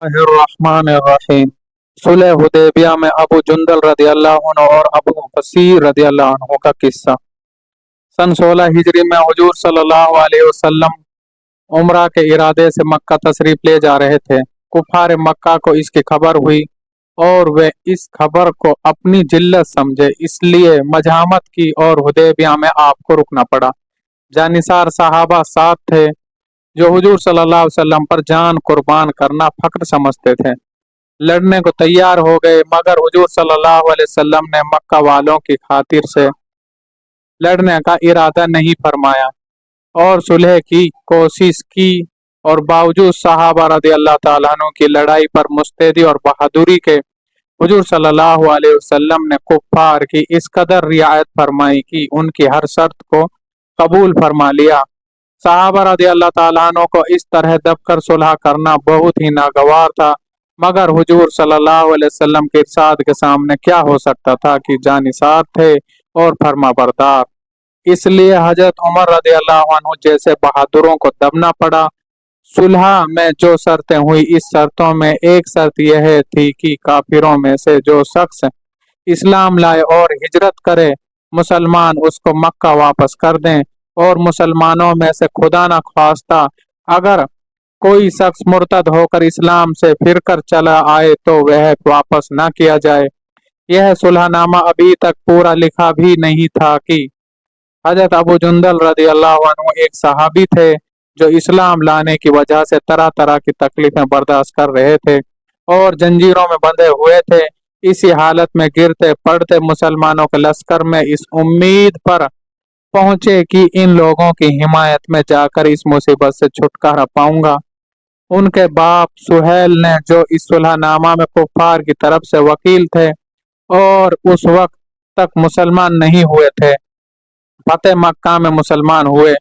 الرحمن الرحیم صلح حدیبیہ میں ابو جندل رضی اللہ عنہ اور ابو بصیر رضی اللہ عنہ کا قصہ۔ سن 16 ہجری میں حضور صلی اللہ علیہ وسلم عمرہ کے ارادے سے مکہ تشریف لے جا رہے تھے۔ کفار مکہ کو اس کی خبر ہوئی اور وہ اس خبر کو اپنی جلت سمجھے، اس لیے مزاحمت کی اور حدیبیہ میں آپ کو رکنا پڑا۔ جانثار صحابہ ساتھ تھے جو حضور صلی اللہ علیہ وسلم پر جان قربان کرنا فخر سمجھتے تھے، لڑنے کو تیار ہو گئے، مگر حضور صلی اللہ علیہ وسلم نے مکہ والوں کی خاطر سے لڑنے کا ارادہ نہیں فرمایا اور صلح کی کوشش کی، اور باوجود صحابہ رضی اللہ تعالیٰ عنہ کی لڑائی پر مستعدی اور بہادری کے، حضور صلی اللہ علیہ وسلم نے کفار کی اس قدر رعایت فرمائی کہ ان کی ہر شرط کو قبول فرما لیا۔ صحابہ رضی اللہ تعالیٰ عنہ کو اس طرح دب کر صلح کرنا بہت ہی ناگوار تھا، مگر حضور صلی اللہ علیہ وسلم کے ارشاد کے سامنے کیا ہو سکتا تھا کہ جانثار تھے اور فرما بردار۔ اس لیے حضرت عمر رضی اللہ عنہ جیسے بہادروں کو دبنا پڑا۔ صلح میں جو شرطیں ہوئی، اس شرطوں میں ایک شرط یہ تھی کہ کافروں میں سے جو شخص اسلام لائے اور ہجرت کرے، مسلمان اس کو مکہ واپس کر دیں، اور مسلمانوں میں سے خدا نہ خواستہ اگر کوئی شخص مرتد ہو کر اسلام سے پھر کر چلا آئے تو وہ واپس نہ کیا جائے۔ یہ صلح نامہ ابھی تک پورا لکھا بھی نہیں تھا کہ حضرت ابو جندل رضی اللہ عنہ ایک صحابی تھے جو اسلام لانے کی وجہ سے طرح طرح کی تکلیفیں برداشت کر رہے تھے اور جنجیروں میں بندھے ہوئے تھے۔ اسی حالت میں گرتے پڑتے مسلمانوں کے لشکر میں اس امید پر پہنچے کہ ان لوگوں کی حمایت میں جا کر اس مصیبت سے چھٹکارا پاؤں گا۔ ان کے باپ سہیل نے، جو اس صلح نامہ میں کفار کی طرف سے وکیل تھے اور اس وقت تک مسلمان نہیں ہوئے تھے، فتح مکہ میں مسلمان ہوئے۔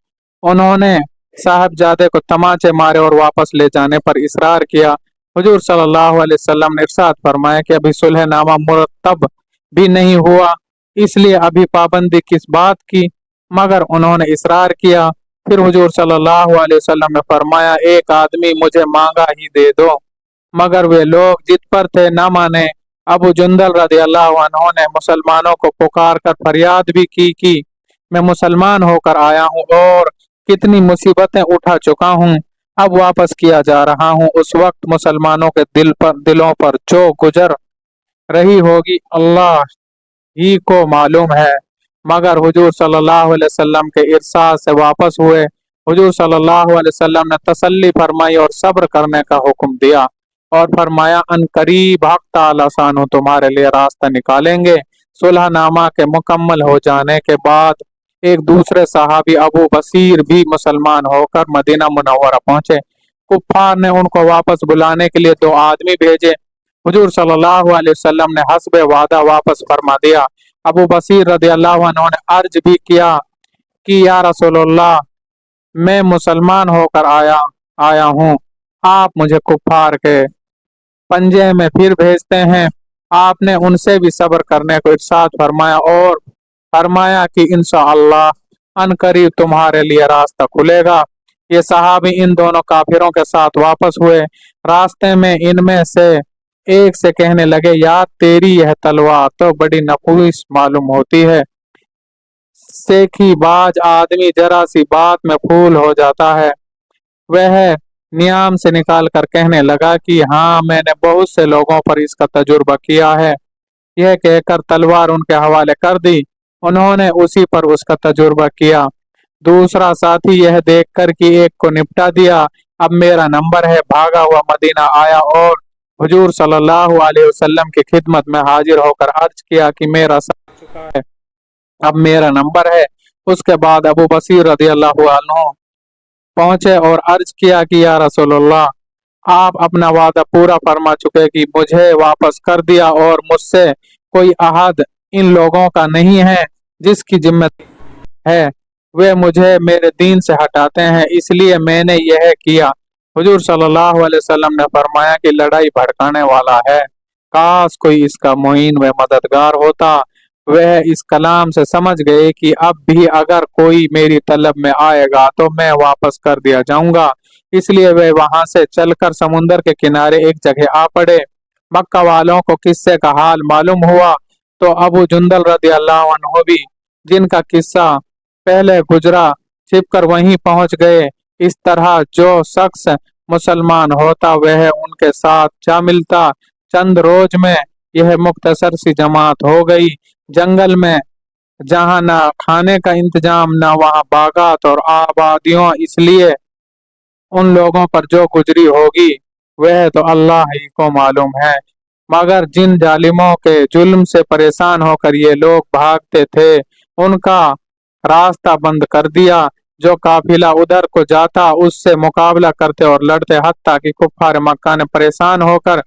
انہوں نے صاحبزادے کو تماچے مارے اور واپس لے جانے پر اصرار کیا۔ حضور صلی اللہ علیہ وسلم نے ارشاد فرمایا کہ ابھی صلح نامہ مرتب بھی نہیں ہوا، اس لیے ابھی پابندی کس بات کی، مگر انہوں نے اصرار کیا۔ پھر حضور صلی اللہ علیہ وسلم نے فرمایا، ایک آدمی مجھے مانگا ہی دے دو، مگر وہ لوگ جد پر تھے، نہ مانے۔ ابو جندل رضی اللہ عنہ نے مسلمانوں کو پکار کر فریاد بھی کی کہ میں مسلمان ہو کر آیا ہوں اور کتنی مصیبتیں اٹھا چکا ہوں، اب واپس کیا جا رہا ہوں۔ اس وقت مسلمانوں کے دلوں پر جو گزر رہی ہوگی اللہ ہی کو معلوم ہے، مگر حضور صلی اللہ علیہ وسلم کے ارشاد سے واپس ہوئے۔ حضور صلی اللہ علیہ وسلم نے تسلی فرمائی اور صبر کرنے کا حکم دیا اور فرمایا، ان قریب حق تعالی شانہ تمہارے لیے راستہ نکالیں گے۔ صلح نامہ کے مکمل ہو جانے کے بعد ایک دوسرے صحابی ابو بصیر بھی مسلمان ہو کر مدینہ منورہ پہنچے۔ کفار نے ان کو واپس بلانے کے لیے 2 آدمی بھیجے۔ حضور صلی اللہ علیہ وسلم نے حسب وعدہ واپس فرما دیا۔ ابو بصیر رضی اللہ عنہ نے عرض بھی کیا کہ یا رسول اللہ، میں مسلمان ہو کر آیا ہوں، آپ مجھے کفار کے پنجے میں پھر بھیجتے ہیں۔ آپ نے ان سے بھی صبر کرنے کو ارشاد فرمایا اور فرمایا کہ انشاءاللہ ان قریب تمہارے لیے راستہ کھلے گا۔ یہ صحابی ان دونوں کافروں کے ساتھ واپس ہوئے۔ راستے میں ان میں سے ایک سے کہنے لگے، یار تیری یہ تلوار تو بڑی نفیس معلوم ہوتی ہے۔ سیکھی باز آدمی ذرا سی بات میں پھول ہو جاتا ہے۔ وہ نیام سے نکال کر کہنے لگا کہ ہاں، میں نے بہت سے لوگوں پر اس کا تجربہ کیا ہے۔ یہ کہہ کر تلوار ان کے حوالے کر دی۔ انہوں نے اسی پر اس کا تجربہ کیا۔ دوسرا ساتھی یہ دیکھ کر کہ ایک کو نپٹا دیا، اب میرا نمبر ہے، بھاگا ہوا مدینہ آیا اور حضور صلی اللہ علیہ وسلم کی خدمت میں حاضر ہو کر عرض کیا کہ میرا ساتھ چکا ہے، اب میرا نمبر ہے۔ اس کے بعد ابو بصیر رضی اللہ عنہ پہنچے اور عرض کیا کہ یا رسول اللہ، آپ اپنا وعدہ پورا فرما چکے کہ مجھے واپس کر دیا اور مجھ سے کوئی عہد ان لوگوں کا نہیں ہے جس کی ذمت ہے، وہ مجھے میرے دین سے ہٹاتے ہیں، اس لیے میں نے یہ کیا۔ حضور صلی اللہ علیہ وسلم نے فرمایا کہ لڑائی بھڑکانے والا ہے، کاش کوئی اس کا معین و مددگار ہوتا۔ وہ اس کلام سے سمجھ گئے کہ اب بھی اگر کوئی میری طلب میں آئے گا تو میں واپس کر دیا جاؤں گا، اس لیے وہ وہاں سے چل کر سمندر کے کنارے ایک جگہ آ پڑے۔ مکہ والوں کو قصے کا حال معلوم ہوا تو ابو جندل رضی اللہ عنہ بھی، جن کا قصہ پہلے گزرا، چھپ کر وہیں پہنچ گئے۔ اس طرح جو شخص مسلمان ہوتا وہ ان کے ساتھ جا ملتا۔ چند روز میں یہ مختصر سی جماعت ہو گئی۔ جنگل میں جہاں نہ کھانے کا انتظام نہ وہاں باغات اور آبادیوں، اس لیے ان لوگوں پر جو گزری ہوگی وہ تو اللہ ہی کو معلوم ہے۔ مگر جن ظالموں کے ظلم سے پریشان ہو کر یہ لوگ بھاگتے تھے ان کا راستہ بند کر دیا۔ جو قافلہ ادھر کو جاتا اس سے مقابلہ کرتے اور لڑتے، حتیٰ کہ کفار مکہ نے پریشان ہو کر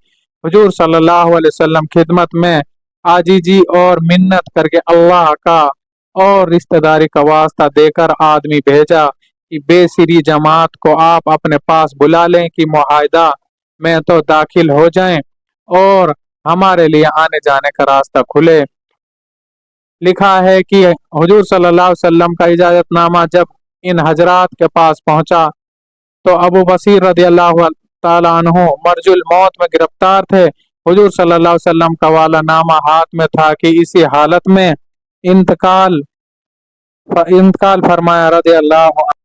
حضور صلی اللہ علیہ وسلم خدمت میں عاجزی اور منت کر کے اللہ کا اور رشتہ داری کا واسطہ دے کر آدمی بھیجا کہ بے سری جماعت کو آپ اپنے پاس بلا لیں کہ معاہدہ میں تو داخل ہو جائیں اور ہمارے لیے آنے جانے کا راستہ کھلے۔ لکھا ہے کہ حضور صلی اللہ علیہ وسلم کا اجازت نامہ جب ان حضرات کے پاس پہنچا تو ابو بصیر رضی اللہ تعالیٰ عنہ مرج الموت میں گرفتار تھے۔ حضور صلی اللہ علیہ وسلم کا والا نامہ ہاتھ میں تھا کہ اسی حالت میں انتقال فرمایا رضی اللہ عنہ۔